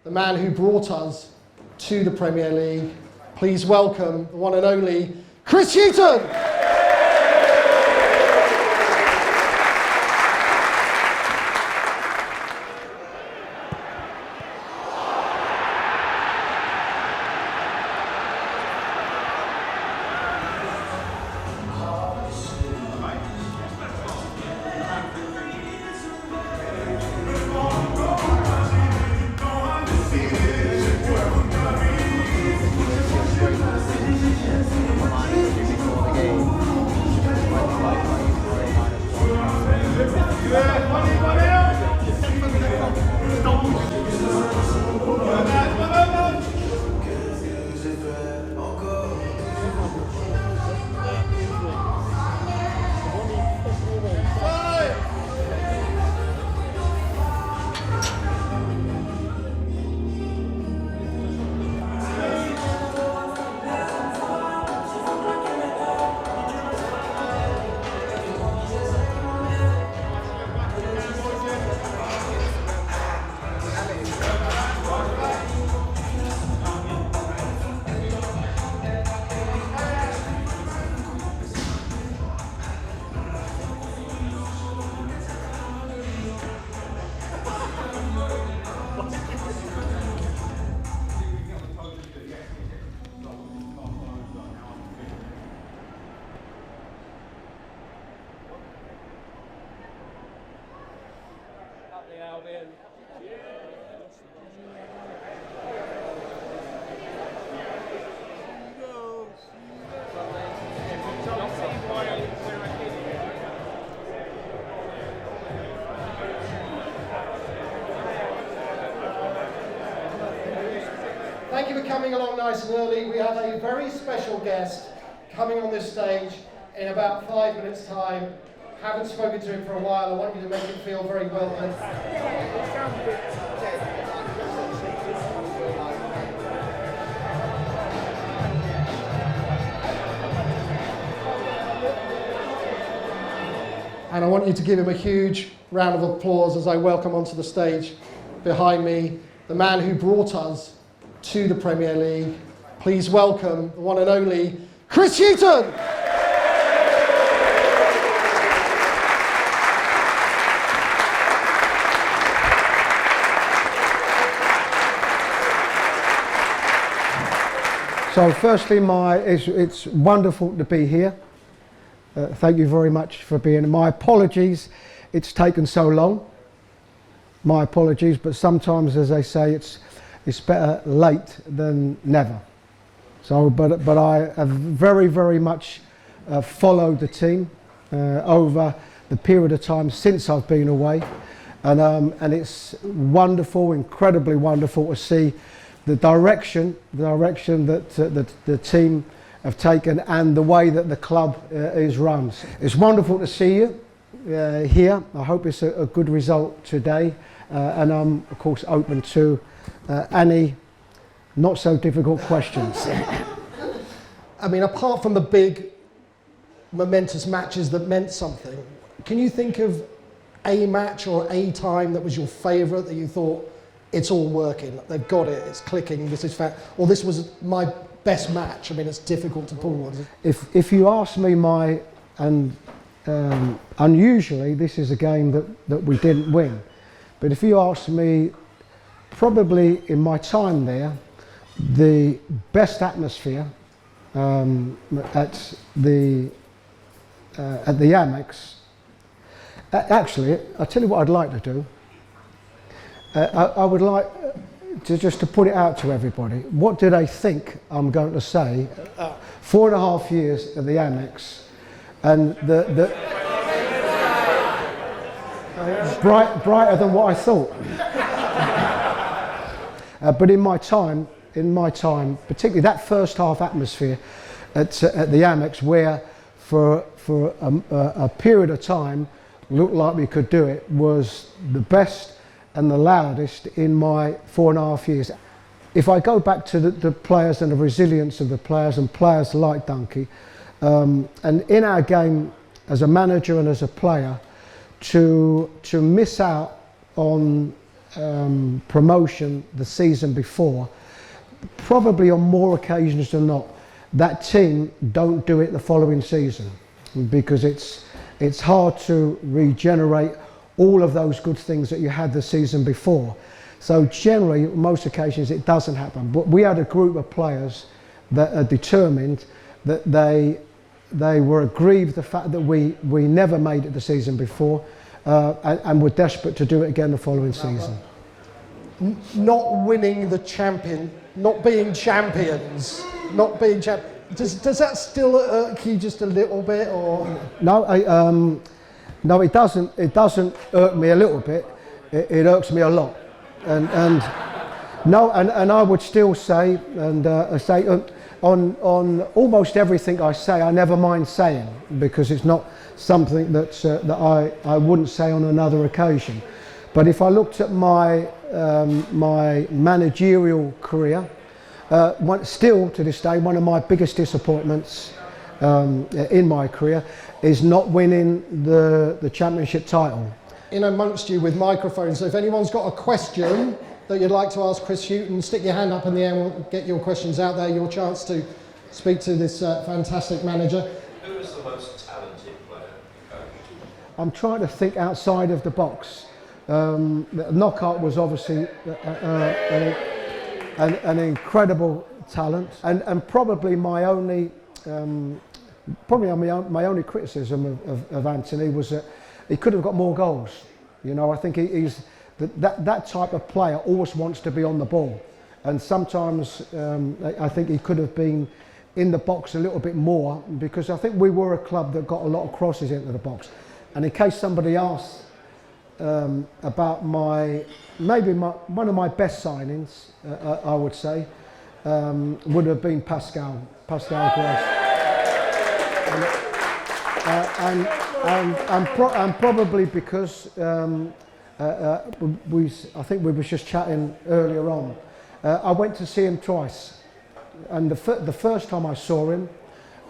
the man who brought us to the Premier League. Please welcome the one and only Hughton. Albion. Thank you for coming along nice and early. We have a very special guest coming on this stage in about 5 minutes' time. Haven't spoken to him for a while. I want you to make him feel very welcome. And I want you to give him a huge round of applause as I welcome onto the stage behind me the man who brought us to the Premier League. Please welcome the one and only Hughton. So firstly, it's wonderful to be here. Thank you very much for being here. My apologies, it's taken so long. My apologies, but sometimes, as they say, it's better late than never. So, but I have very, very much followed the team over the period of time since I've been away, and it's wonderful, incredibly wonderful to see the direction that the team have taken and the way that the club is run. It's wonderful to see you here. I hope it's a good result today, and I'm of course open to any not so difficult questions. I mean, apart from the big momentous matches that meant something, can you think of a match or a time that was your favourite that you thought, it's all working, they've got it, it's clicking, this is fact, or this was my best match? I mean, it's difficult to pull one. If you ask me unusually this is a game that we didn't win, but if you ask me, probably in my time there, the best atmosphere at the Amex. Actually, I'll tell you what I'd like to do. I would like to just to put it out to everybody. What do they think I'm going to say? 4.5 years at the Amex, and brighter than what I thought. But in my time, particularly that first half atmosphere at the Amex, where for a period of time looked like we could do it, was the best and the loudest in my 4.5 years. If I go back to the players and the resilience of the players and players like Dunkey, and in our game as a manager and as a player, to miss out on promotion the season before, probably on more occasions than not, that team don't do it the following season, because it's hard to regenerate all of those good things that you had the season before. So generally, most occasions it doesn't happen. But we had a group of players that are determined, that they were aggrieved the fact that we never made it the season before, and were desperate to do it again the following season. Not winning the champion, not being champions, not being does that still irk you just a little bit, or? No, no, it doesn't. It doesn't irk me a little bit. It irks me a lot, and I would still say, say on almost everything I say, I never mind saying, because it's not something that I wouldn't say on another occasion. But if I looked at my my managerial career, still to this day, one of my biggest disappointments in my career is not winning the championship title. In amongst you with microphones, so if anyone's got a question that you'd like to ask Chris Hughton, stick your hand up in the air and we'll get your questions out there, your chance to speak to this fantastic manager. Who was the most talented player you coached? I'm trying to think outside of the box. Knockout was obviously an incredible talent, and probably my only my only criticism of Anthony was that he could have got more goals. You know, I think he's that type of player always wants to be on the ball, and sometimes I think he could have been in the box a little bit more, because I think we were a club that got a lot of crosses into the box. And in case somebody asks about one of my best signings, I would say, would have been Pascal Gross. And probably because I think we were just chatting earlier on. I went to see him twice, and the first time I saw him,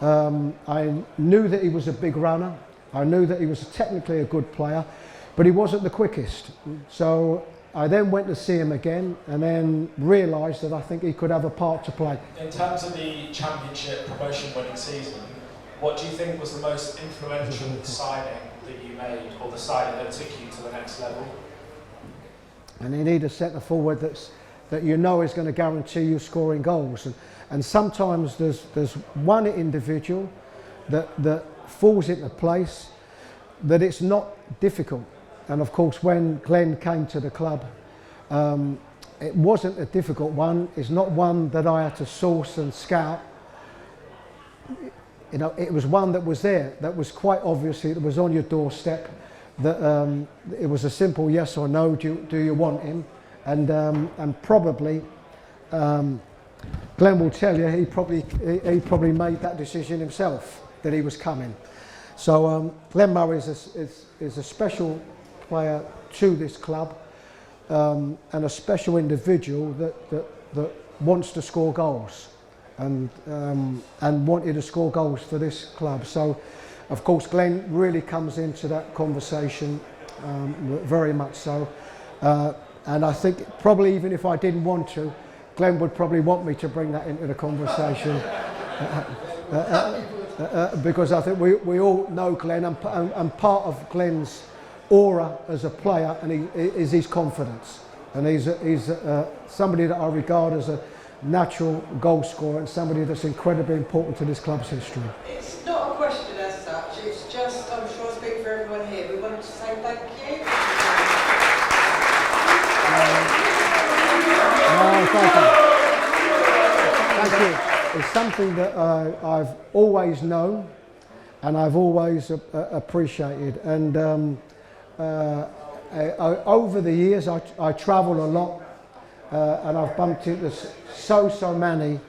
I knew that he was a big runner. I knew that he was technically a good player, but he wasn't the quickest. So I then went to see him again, and then realised that I think he could have a part to play. In terms of the championship promotion-winning season, what do you think was the most influential signing that you made, or the signing that took you to the next level? And you need a centre forward that you know is going to guarantee you scoring goals. And sometimes there's one individual that falls into place, that it's not difficult. And of course, when Glenn came to the club, it wasn't a difficult one. It's not one that I had to source and scout. You know, it was one that was there, that was quite obviously, that was on your doorstep, that it was a simple yes or no, do you want him? And probably, Glenn will tell you, he probably made that decision himself, that he was coming. So Glenn Murray is a special player to this club, and a special individual that wants to score goals, and wanted to score goals for this club. So of course Glenn really comes into that conversation, very much so, and I think probably even if I didn't want to, Glenn would probably want me to bring that into the conversation. Because I think we all know Glenn, and part of Glenn's aura as a player is his confidence, and he's somebody that I regard as a natural goal scorer, and somebody that's incredibly important to this club's history. It's not a question as such, it's just, I'm sure I speak for everyone here, we wanted to say thank you. Thank you. It's something that I've always known, and I've always appreciated. And over the years, I travel a lot, and I've bumped into so many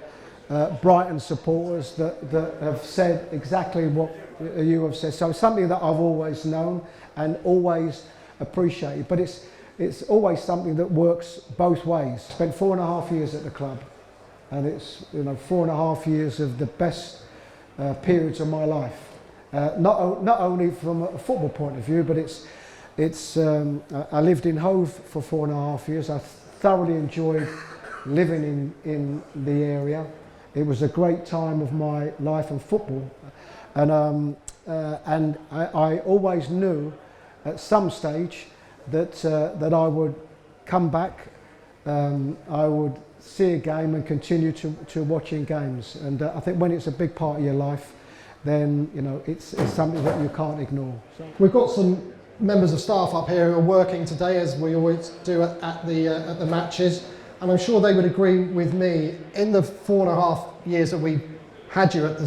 Brighton supporters that have said exactly what you have said. So it's something that I've always known and always appreciated. But it's always something that works both ways. Spent 4.5 years at the club, and it's 4.5 years of the best periods of my life. Not only from a football point of view, but It's I lived in Hove for 4.5 years. I thoroughly enjoyed living in the area. It was a great time of my life and football, and I always knew at some stage that I would come back. I would see a game and continue to watching games. And I think when it's a big part of your life, then you know it's something that you can't ignore. So. We've got some members of staff up here who are working today, as we always do at the matches, and I'm sure they would agree with me. In the 4.5 years that we had you at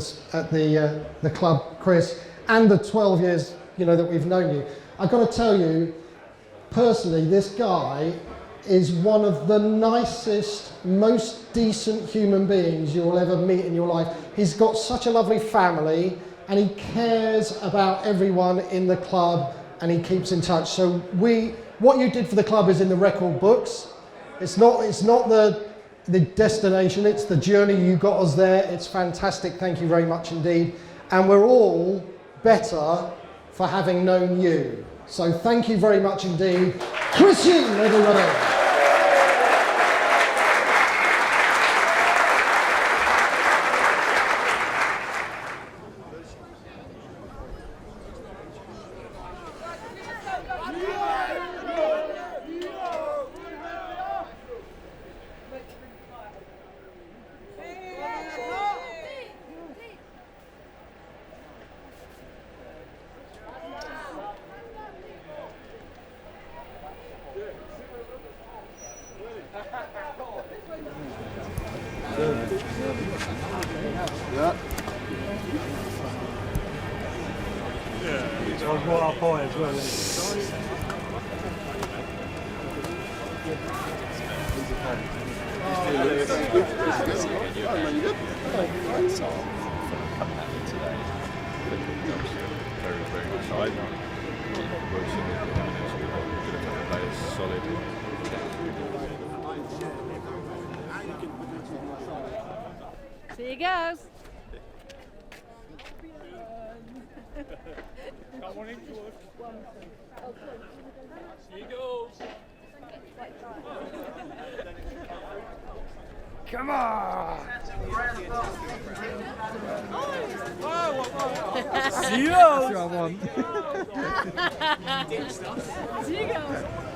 the club, Chris, and the 12 years that we've known you, I've got to tell you personally, this guy is one of the nicest, most decent human beings you will ever meet in your life. He's got such a lovely family, and he cares about everyone in the club, and he keeps in touch. So what you did for the club is in the record books. It's not the destination, it's the journey you got us there. It's fantastic, thank you very much indeed. And we're all better for having known you. So thank you very much indeed. Chris Hughton, everybody. See you goes. Come on! See you! See you goes.